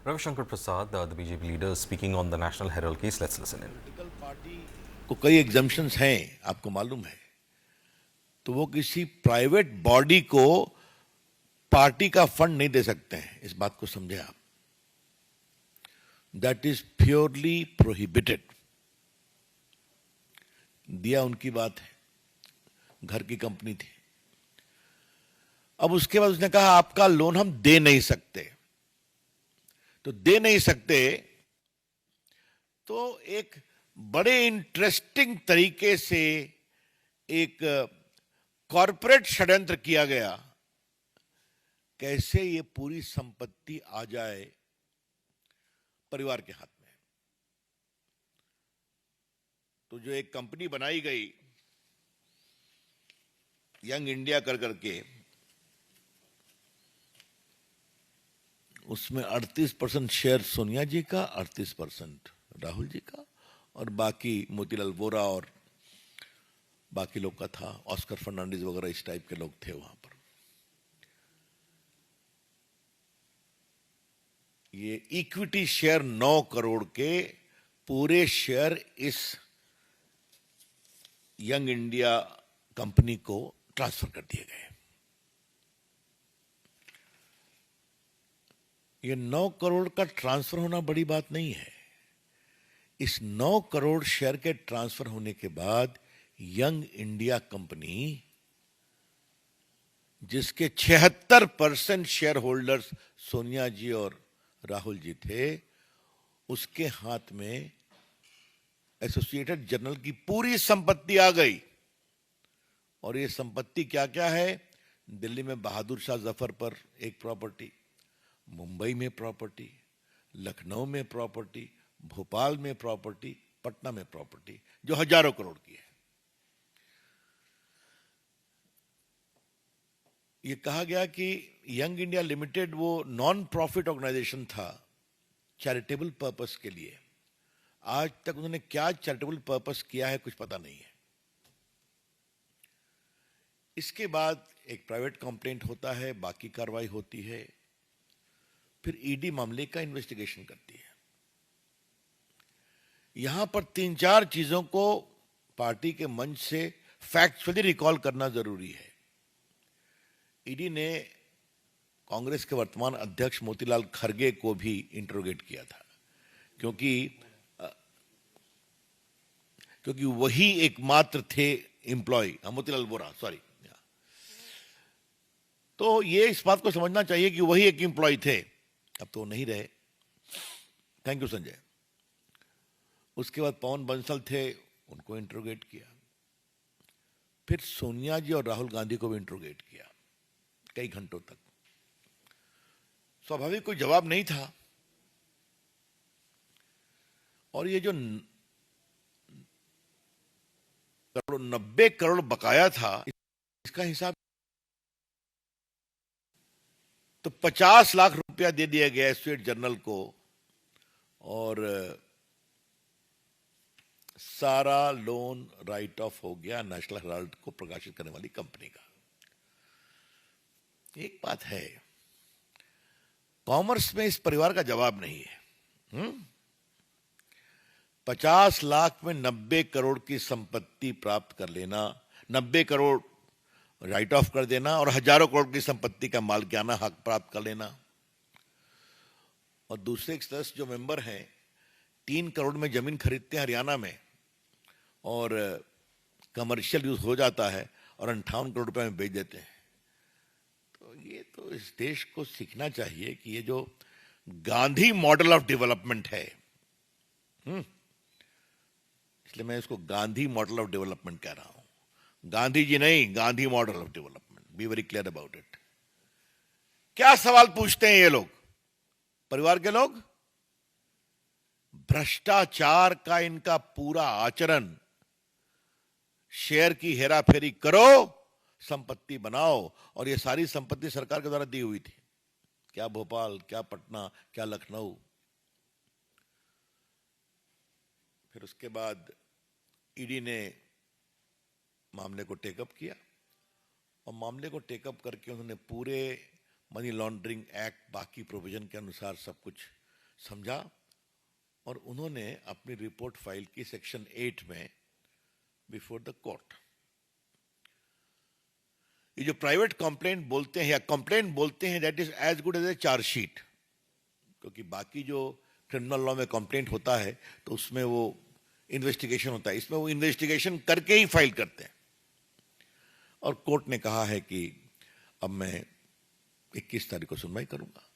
Ravi Shankar Prasad, the BJP leader, speaking on the National Herald case. Let's listen in. Political party को कई exemptions हैं, आपको मालूम है, तो वो किसी प्राइवेट बॉडी को पार्टी का फंड नहीं दे सकते हैं। इस बात को समझे आप। That is purely prohibited. दिया उनकी बात है, घर की कंपनी थी। अब उसके बाद उसने कहा आपका लोन हम दे नहीं सकते। तो दे नहीं सकते तो एक बड़े इंटरेस्टिंग तरीके से एक कॉरपोरेट षड्यंत्र किया गया, कैसे ये पूरी संपत्ति आ जाए परिवार के हाथ में। तो जो एक कंपनी बनाई गई यंग इंडिया कर करके, उसमें 38% शेयर सोनिया जी का, 38% राहुल जी का, और बाकी मोतीलाल वोरा और बाकी लोग का था। ऑस्कर फर्नांडिस वगैरह इस टाइप के लोग थे वहां पर। ये इक्विटी शेयर 9 करोड़ के पूरे शेयर इस यंग इंडिया कंपनी को ट्रांसफर कर दिए गए। ये 9 करोड़ का ट्रांसफर होना बड़ी बात नहीं है। इस 9 करोड़ शेयर के ट्रांसफर होने के बाद यंग इंडिया कंपनी, जिसके 76% शेयर होल्डर्स सोनिया जी और राहुल जी थे, उसके हाथ में एसोसिएटेड जर्नल की पूरी संपत्ति आ गई। और ये संपत्ति क्या क्या है? दिल्ली में बहादुर शाह जफर पर एक प्रॉपर्टी, मुंबई में प्रॉपर्टी, लखनऊ में प्रॉपर्टी, भोपाल में प्रॉपर्टी, पटना में प्रॉपर्टी, जो हजारों करोड़ की है। ये कहा गया कि यंग इंडिया लिमिटेड वो नॉन प्रॉफिट ऑर्गेनाइजेशन था, चैरिटेबल पर्पस के लिए। आज तक उन्होंने क्या चैरिटेबल पर्पस किया है कुछ पता नहीं है। इसके बाद एक प्राइवेट कंप्लेंट होता है, बाकी कार्रवाई होती है, फिर ईडी मामले का इन्वेस्टिगेशन करती है। यहां पर 3-4 चीजों को पार्टी के मंच से फैक्चुअली रिकॉल करना जरूरी है। ईडी ने कांग्रेस के वर्तमान अध्यक्ष मोतीलाल खरगे को भी इंटरोगेट किया था, क्योंकि वही एकमात्र थे एम्प्लॉय, मोतीलाल वोरा, सॉरी। तो ये इस बात को समझना चाहिए कि वही एक एम्प्लॉय थे, अब तो नहीं रहे। Thank you Sanjay. उसके बाद पवन बंसल थे, उनको इंटरोगेट किया। फिर सोनिया जी और राहुल गांधी को भी इंटरोगेट किया कई घंटों तक। स्वाभाविक कोई जवाब नहीं था। और ये जो 90 करोड़ बकाया था, इसका हिसाब तो 50 लाख रुपया दे दिया गया स्टेट जर्नल को, और सारा लोन राइट ऑफ हो गया नेशनल हेराल्ड को प्रकाशित करने वाली कंपनी का। एक बात है, कॉमर्स में इस परिवार का जवाब नहीं है। 50 लाख में 90 करोड़ की संपत्ति प्राप्त कर लेना, 90 करोड़ राइट ऑफ कर देना, और हजारों करोड़ की संपत्ति का मालिकाना हक प्राप्त कर लेना। और दूसरे एक सदस्य जो मेंबर हैं 3 करोड़ में जमीन खरीदते हैं हरियाणा में, और कमर्शियल यूज हो जाता है और 58 करोड़ रुपए में बेच देते हैं। तो ये तो इस देश को सीखना चाहिए कि ये जो गांधी मॉडल ऑफ डेवलपमेंट है, इसलिए मैं इसको गांधी मॉडल ऑफ डेवलपमेंट कह रहा हूं। गांधी जी नहीं, Gandhi model of development. Be very clear about it. क्या सवाल पूछते हैं ये लोग, परिवार के लोग? भ्रष्टाचार का इनका पूरा आचरण, शेयर की हेराफेरी करो, संपत्ति बनाओ। और ये सारी संपत्ति सरकार के द्वारा दी हुई थी, क्या भोपाल, क्या पटना, क्या लखनऊ। फिर उसके बाद ईडी ने मामले को टेकअप किया, और मामले को टेकअप करके उन्होंने पूरे मनी लॉन्ड्रिंग एक्ट, बाकी प्रोविजन के अनुसार सब कुछ समझा और उन्होंने अपनी रिपोर्ट फाइल की सेक्शन 8 में बिफोर द कोर्ट। ये जो प्राइवेट कंप्लेंट बोलते हैं या कंप्लेंट बोलते हैं, that is as good as a charge sheet, क्योंकि बाकी जो क्रिमिनल लॉ में कंप्लेंट होता है तो उसमें वो इन्वेस्टिगेशन होता है, इसमें वो इन्वेस्टिगेशन करके ही फाइल करते हैं। और कोर्ट ने कहा है कि अब मैं 21 तारीख को सुनवाई करूंगा।